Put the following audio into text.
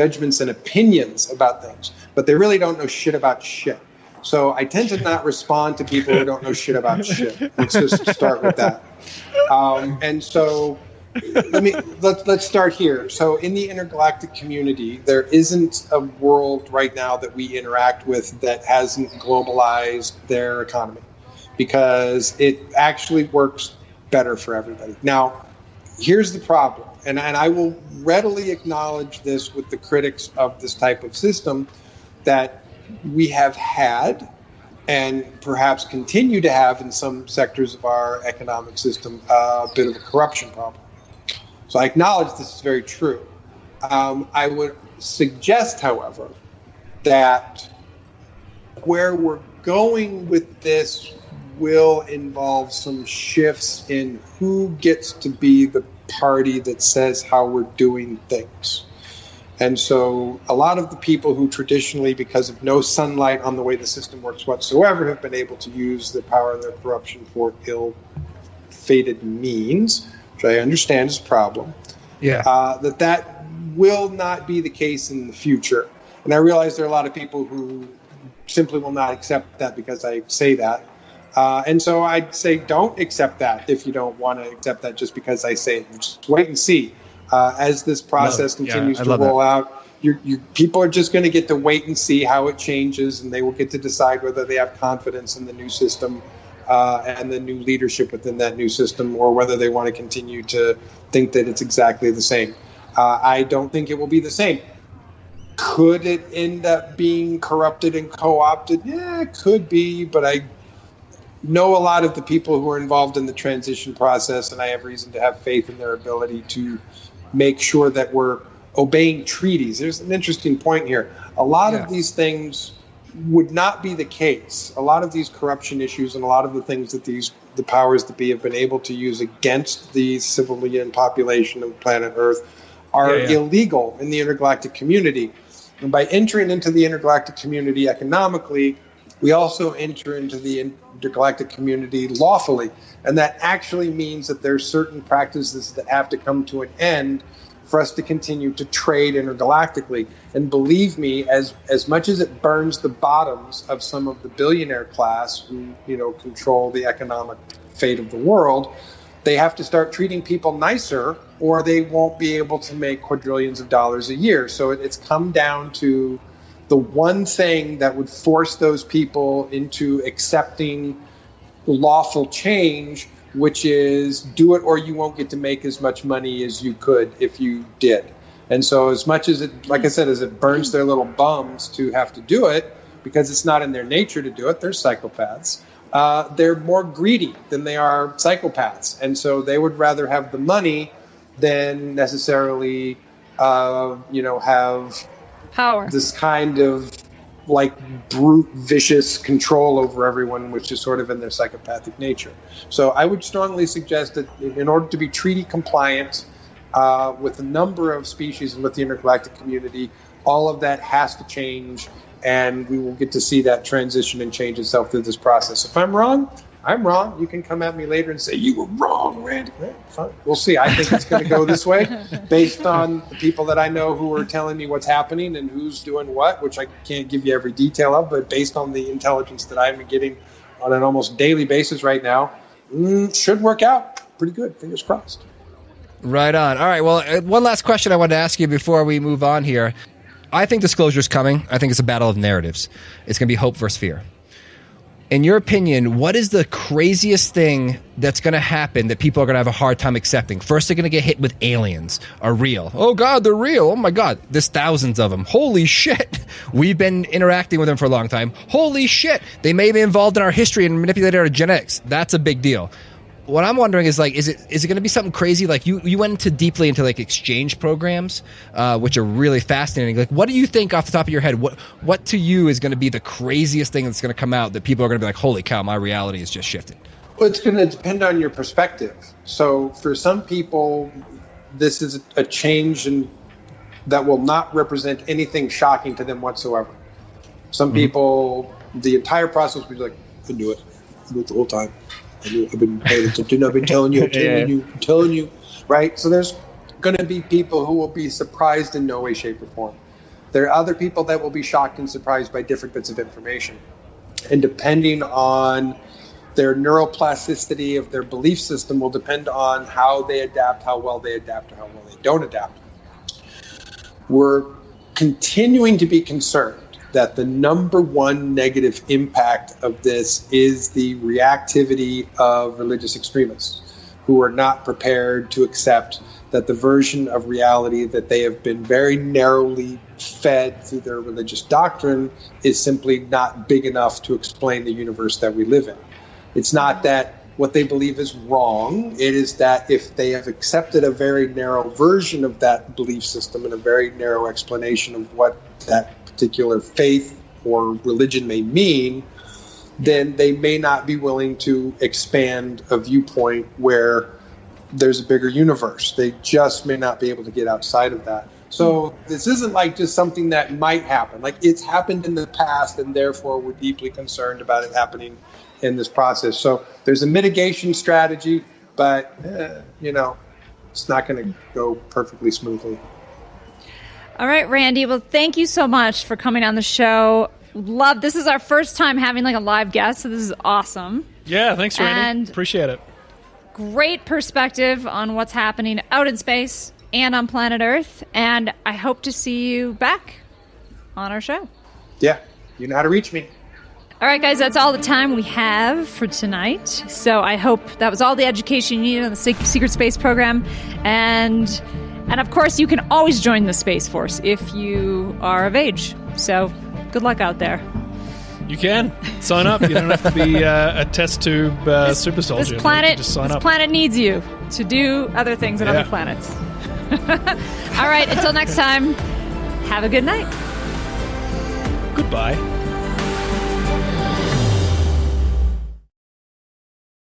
judgments and opinions about things, but they really don't know shit about shit. So I tend to not respond to people who don't know shit about shit. Let's just start with that. And so let's start here. So in the intergalactic community, there isn't a world right now that we interact with that hasn't globalized their economy, because it actually works better for everybody. Now, here's the problem, and I will readily acknowledge this with the critics of this type of system, that we have had and perhaps continue to have in some sectors of our economic system a bit of a corruption problem. So I acknowledge this is very true. I would suggest, however, that where we're going with this will involve some shifts in who gets to be the party that says how we're doing things. And so a lot of the people who traditionally, because of no sunlight on the way the system works whatsoever, have been able to use their power and their corruption for ill-fated means, which I understand is a problem, that will not be the case in the future. And I realize there are a lot of people who simply will not accept that because I say that. And so I'd say don't accept that if you don't want to accept that just because I say it. Just wait and see. As this process continues to roll out, people are just going to get to wait and see how it changes, and they will get to decide whether they have confidence in the new system and the new leadership within that new system, or whether they want to continue to think that it's exactly the same. I don't think it will be the same. Could it end up being corrupted and co-opted? Yeah, it could be, but I know a lot of the people who are involved in the transition process, and I have reason to have faith in their ability to make sure that we're obeying treaties. There's an interesting point here. A lot of these things would not be the case. A lot of these corruption issues and a lot of the things that the powers that be have been able to use against the civilian population of planet Earth are illegal in the intergalactic community. And by entering into the intergalactic community economically, we also enter into the intergalactic community lawfully. And that actually means that there's certain practices that have to come to an end for us to continue to trade intergalactically. And believe me, as much as it burns the bottoms of some of the billionaire class who, control the economic fate of the world, they have to start treating people nicer or they won't be able to make quadrillions of dollars a year. So it's come down to the one thing that would force those people into accepting lawful change, which is do it or you won't get to make as much money as you could if you did. And so as much as it, like I said, as it burns their little bums to have to do it, because it's not in their nature to do it, they're psychopaths, they're more greedy than they are psychopaths. And so they would rather have the money than necessarily, have power. This kind of brute, vicious control over everyone, which is sort of in their psychopathic nature. So I would strongly suggest that in order to be treaty compliant with a number of species and with the intergalactic community, all of that has to change, and we will get to see that transition and change itself through this process. If I'm wrong, I'm wrong. You can come at me later and say, you were wrong, Randy. Right, fine. We'll see. I think it's going to go this way based on the people that I know who are telling me what's happening and who's doing what, which I can't give you every detail of, but based on the intelligence that I'm getting on an almost daily basis right now, should work out pretty good. Fingers crossed. Right on. All right. Well, one last question I wanted to ask you before we move on here. I think disclosure is coming. I think it's a battle of narratives. It's going to be hope versus fear. In your opinion, what is the craziest thing that's going to happen that people are going to have a hard time accepting? First, they're going to get hit with aliens are real. Oh, God, they're real. Oh, my God. There's thousands of them. Holy shit. We've been interacting with them for a long time. Holy shit. They may be involved in our history and manipulated our genetics. That's a big deal. What I'm wondering is is it going to be something crazy? You went deeply into exchange programs, which are really fascinating. What do you think off the top of your head? What to you is going to be the craziest thing that's going to come out that people are going to be like, holy cow, my reality has just shifted? Well, it's going to depend on your perspective. So for some people, this is a change that will not represent anything shocking to them whatsoever. Some people, the entire process will be like, I can do it. I do it the whole time. I've been paying attention. I've been telling you, right? So there's going to be people who will be surprised in no way, shape, or form. There are other people that will be shocked and surprised by different bits of information. And depending on their neuroplasticity of their belief system will depend on how they adapt, how well they adapt, or how well they don't adapt. We're continuing to be concerned that the number one negative impact of this is the reactivity of religious extremists who are not prepared to accept that the version of reality that they have been very narrowly fed through their religious doctrine is simply not big enough to explain the universe that we live in. It's not that what they believe is wrong. It is that if they have accepted a very narrow version of that belief system and a very narrow explanation of what that particular faith or religion may mean, then they may not be willing to expand a viewpoint where there's a bigger universe. They just may not be able to get outside of that. So this isn't like just something that might happen. Like, it's happened in the past, and therefore we're deeply concerned about it happening in this process. So there's a mitigation strategy, but it's not going to go perfectly smoothly. All right, Randy. Well, thank you so much for coming on the show. This is our first time having like a live guest, so this is awesome. Yeah, thanks, Randy. And appreciate it. Great perspective on what's happening out in space and on planet Earth, and I hope to see you back on our show. Yeah, you know how to reach me. All right, guys, that's all the time we have for tonight. So I hope that was all the education you needed on the Secret Space program. And of course, you can always join the Space Force if you are of age. So good luck out there. You can sign up. You don't have to be a test tube super soldier. This planet, just sign up. Planet needs you to do other things on other planets. All right, until next time, have a good night. Goodbye.